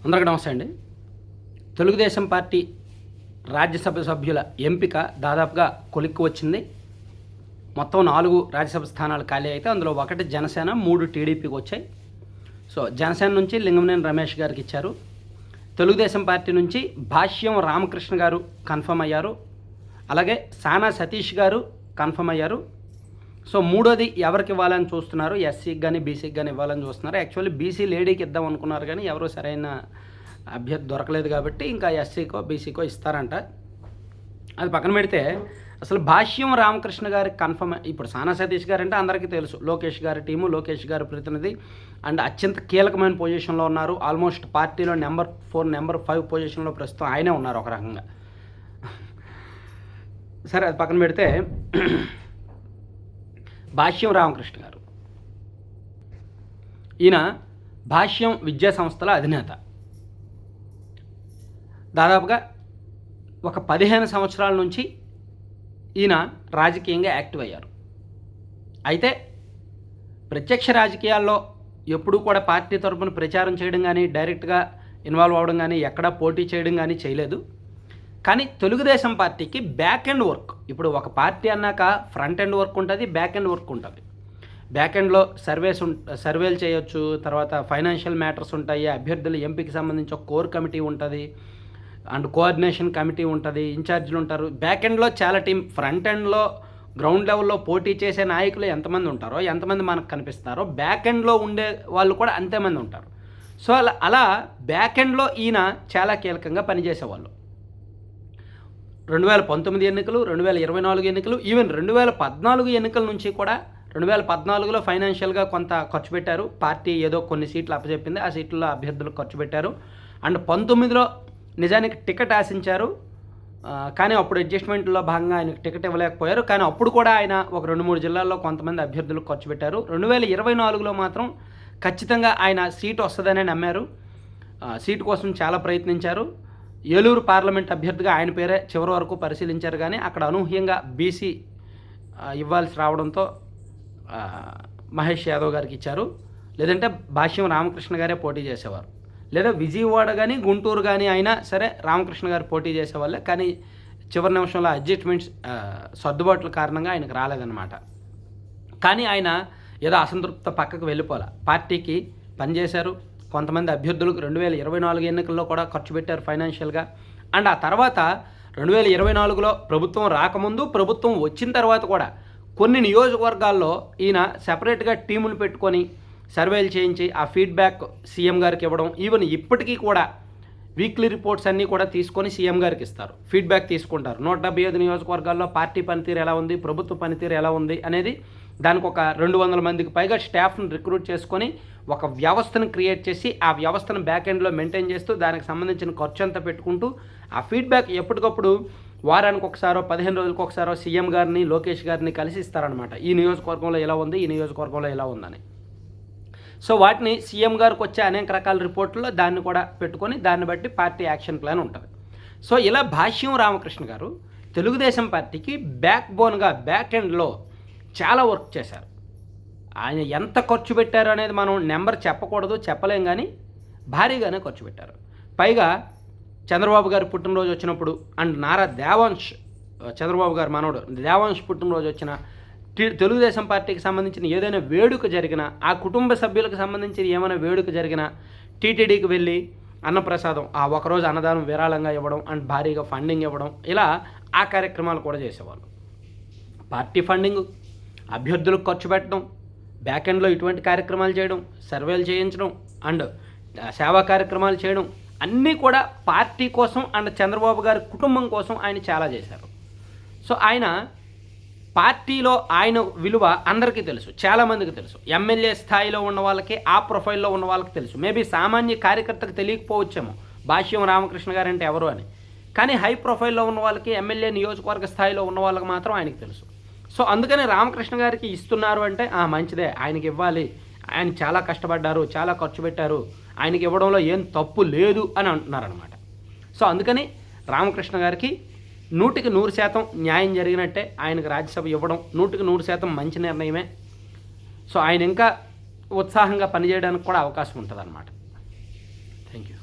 అందరికీ నమస్తే అండి. తెలుగుదేశం పార్టీ రాజ్యసభ సభ్యుల ఎంపిక దాదాపుగా కొలిక్కి వచ్చింది. మొత్తం 4 రాజ్యసభ స్థానాలు ఖాళీ అయితే అందులో 1 జనసేన, 3 టీడీపీకి వచ్చాయి. సో జనసేన నుంచి లింగమనేని రమేష్ గారికి ఇచ్చారు. తెలుగుదేశం పార్టీ నుంచి భాష్యం రామకృష్ణ గారు కన్ఫర్మ్ అయ్యారు. అలాగే సానా సతీష్ గారు కన్ఫర్మ్ అయ్యారు. సో మూడోది ఎవరికి ఇవ్వాలని చూస్తున్నారు, ఎస్సీకి కానీ బీసీకి కానీ ఇవ్వాలని చూస్తున్నారు. యాక్చువల్లీ బీసీ లేడీకి ఇద్దాం అనుకున్నారు కానీ ఎవరు సరైన అభ్యర్థి దొరకలేదు కాబట్టి ఇంకా ఎస్సీకో బీసీకో ఇస్తారంట. అది పక్కన పెడితే అసలు భాష్యం రామకృష్ణ గారికి కన్ఫర్మ్. ఇప్పుడు సానా సతీష్ గారు అంటే అందరికీ తెలుసు, లోకేష్ గారి టీము, లోకేష్ గారి ప్రతినిధి అండ్ అత్యంత కీలకమైన పొజిషన్లో ఉన్నారు. ఆల్మోస్ట్ పార్టీలో నెంబర్ 4, నెంబర్ 5 పొజిషన్లో ప్రస్తుతం ఆయనే ఉన్నారు ఒక రకంగా. సరే అది పక్కన పెడితే భాష్యం రామకృష్ణ గారు, ఈయన భాష్యం విద్యా సంస్థల అధినేత. దాదాపుగా ఒక 15 సంవత్సరాల నుంచి ఈయన రాజకీయంగా యాక్టివ్ అయ్యారు. అయితే ప్రత్యక్ష రాజకీయాల్లో ఎప్పుడూ కూడా పార్టీ తరపున ప్రచారం చేయడం కానీ, డైరెక్ట్గా ఇన్వాల్వ్ అవ్వడం కానీ, ఎక్కడా పోటీ చేయడం కానీ చేయలేదు. కానీ తెలుగుదేశం పార్టీకి బ్యాక్ ఎండ్ వర్క్, ఇప్పుడు ఒక పార్టీ అన్నాక ఫ్రంట్ ఎండ్ వర్క్ ఉంటుంది, బ్యాక్ ఎండ్ వర్క్ ఉంటుంది. బ్యాక్ ఎండ్లో సర్వేలు చేయొచ్చు, తర్వాత ఫైనాన్షియల్ మ్యాటర్స్ ఉంటాయి, అభ్యర్థుల ఎంపికకి సంబంధించి ఒక కోర్ కమిటీ ఉంటుంది అండ్ కోఆర్డినేషన్ కమిటీ ఉంటుంది, ఇన్ఛార్జీలు ఉంటారు. బ్యాక్ ఎండ్లో చాలా టీం, ఫ్రంట్ ఎండ్లో గ్రౌండ్ లెవెల్లో పోటీ చేసే నాయకులు ఎంతమంది ఉంటారో, ఎంతమంది మనకు కనిపిస్తారో, బ్యాక్ ఎండ్లో ఉండే వాళ్ళు కూడా అంతేమంది ఉంటారు. సో అలా బ్యాక్ ఎండ్లో ఈయన చాలా కీలకంగా పనిచేసేవాళ్ళు. 2019 ఎన్నికలు, 2024 ఎన్నికలు, ఈవెన్ 2014 ఎన్నికల నుంచి కూడా 2014లో ఫైనాన్షియల్గా కొంత ఖర్చు పెట్టారు. పార్టీ ఏదో కొన్ని సీట్లు అప్పచెప్పింది, ఆ సీట్లలో అభ్యర్థులకు ఖర్చు పెట్టారు. అండ్ 19లో నిజానికి టికెట్ ఆశించారు, కానీ అప్పుడు అడ్జస్ట్మెంట్లో భాగంగా ఆయనకు టికెట్ ఇవ్వలేకపోయారు. కానీ అప్పుడు కూడా ఆయన ఒక 2-3 జిల్లాల్లో కొంతమంది అభ్యర్థులకు ఖర్చు పెట్టారు. 2024లో మాత్రం ఖచ్చితంగా ఆయన సీటు వస్తుందనే నమ్మారు. సీటు కోసం చాలా ప్రయత్నించారు. ఏలూరు పార్లమెంట్ అభ్యర్థిగా ఆయన పేరే చివరి వరకు పరిశీలించారు. కానీ అక్కడ అనూహ్యంగా బీసీ ఇవ్వాల్సి రావడంతో మహేష్ యాదవ్ గారికి ఇచ్చారు. లేదంటే భాష్యం రామకృష్ణ గారే పోటీ చేసేవారు, లేదా విజయవాడ కానీ గుంటూరు కానీ అయినా సరే రామకృష్ణ గారు పోటీ చేసేవాళ్ళే. కానీ చివరి నిమిషంలో అడ్జస్ట్మెంట్స్ సర్దుబాట్ల కారణంగా ఆయనకు రాలేదన్నమాట. కానీ ఆయన ఏదో అసంతృప్త పక్కకు వెళ్ళిపోలే, పార్టీకి పనిచేశారు. కొంతమంది అభ్యర్థులకు 2024 ఎన్నికల్లో కూడా ఖర్చు పెట్టారు ఫైనాన్షియల్గా. అండ్ ఆ తర్వాత 2024లో ప్రభుత్వం రాకముందు, ప్రభుత్వం వచ్చిన తర్వాత కూడా కొన్ని నియోజకవర్గాల్లో ఈయన సెపరేట్గా టీములు పెట్టుకొని సర్వేలు చేయించి ఆ ఫీడ్బ్యాక్ సీఎం గారికి ఇవ్వడం. ఈవెన్ ఇప్పటికీ కూడా వీక్లీ రిపోర్ట్స్ అన్నీ కూడా తీసుకొని సీఎం గారికి ఇస్తారు, ఫీడ్బ్యాక్ తీసుకుంటారు. 175 నియోజకవర్గాల్లో పార్టీ పనితీరు ఎలా ఉంది, ప్రభుత్వ పనితీరు ఎలా ఉంది అనేది దానికి ఒక 200 మందికి పైగా స్టాఫ్ను రిక్రూట్ చేసుకొని ఒక వ్యవస్థను క్రియేట్ చేసి ఆ వ్యవస్థను బ్యాక్ ఎండ్లో మెయింటైన్ చేస్తూ దానికి సంబంధించిన ఖర్చు అంతా పెట్టుకుంటూ ఆ ఫీడ్బ్యాక్ ఎప్పటికప్పుడు వారానికి ఒకసారో 15 రోజులకు ఒకసారో సీఎం గారిని, లోకేష్ గారిని కలిసి ఇస్తారనమాట. ఈ నియోజకవర్గంలో ఎలా ఉంది, ఈ నియోజకవర్గంలో ఎలా ఉందని. సో వాటిని సీఎం గారికి వచ్చే అనేక రకాల రిపోర్టుల్లో దాన్ని కూడా పెట్టుకొని దాన్ని బట్టి పార్టీ యాక్షన్ ప్లాన్ ఉంటుంది. సో ఇలా భాష్యం రామకృష్ణ గారు తెలుగుదేశం పార్టీకి బ్యాక్ బోన్గా బ్యాక్ ఎండ్లో చాలా వర్క్ చేశారు. ఆయన ఎంత ఖర్చు పెట్టారు అనేది మనం నెంబర్ చెప్పకూడదు, చెప్పలేం, కానీ భారీగానే ఖర్చు పెట్టారు. పైగా చంద్రబాబు గారి పుట్టినరోజు వచ్చినప్పుడు అండ్ నారా దేవాంశ్, చంద్రబాబు గారి మనవడు దేవాంశ్ పుట్టినరోజు వచ్చిన, తెలుగుదేశం పార్టీకి సంబంధించిన ఏదైనా వేడుక జరిగినా, ఆ కుటుంబ సభ్యులకు సంబంధించిన ఏమైనా వేడుక జరిగినా టీటీడీకి వెళ్ళి అన్నప్రసాదం, ఆ ఒకరోజు అన్నదానం విరాళంగా ఇవ్వడం అండ్ భారీగా ఫండింగ్ ఇవ్వడం, ఇలా ఆ కార్యక్రమాలు కూడా చేసేవాళ్ళు. పార్టీ ఫండింగ్, అభ్యర్థులకు ఖర్చు పెట్టడం, బ్యాక్ ఎండ్లో ఇటువంటి కార్యక్రమాలు చేయడం, సర్వేలు చేయించడం అండ్ సేవా కార్యక్రమాలు చేయడం, అన్నీ కూడా పార్టీ కోసం అండ్ చంద్రబాబు గారి కుటుంబం కోసం ఆయన చాలా చేశారు. సో ఆయన పార్టీలో ఆయన విలువ అందరికీ తెలుసు, చాలామందికి తెలుసు. ఎమ్మెల్యే స్థాయిలో ఉన్న వాళ్ళకి, ఆ ప్రొఫైల్లో ఉన్న వాళ్ళకి తెలుసు. మేబీ సామాన్య కార్యకర్తకు తెలియకపోవచ్చేమో భాష్యం రామకృష్ణ గారు అంటే ఎవరు అని. కానీ హై ప్రొఫైల్లో ఉన్న వాళ్ళకి, ఎమ్మెల్యే నియోజకవర్గ స్థాయిలో ఉన్న వాళ్ళకి మాత్రం ఆయనకి తెలుసు. సో అందుకని రామకృష్ణ గారికి ఇస్తున్నారు అంటే మంచిదే, ఆయనకి ఇవ్వాలి, ఆయన చాలా కష్టపడ్డారు, చాలా ఖర్చు పెట్టారు, ఆయనకి ఇవ్వడంలో ఏం తప్పు లేదు అని అంటున్నారనమాట. సో అందుకని రామకృష్ణ గారికి 100% న్యాయం జరిగినట్టే. ఆయనకు రాజ్యసభ ఇవ్వడం 100% మంచి నిర్ణయమే. సో ఆయన ఇంకా ఉత్సాహంగా పనిచేయడానికి కూడా అవకాశం ఉంటుంది అన్నమాట. Thank you.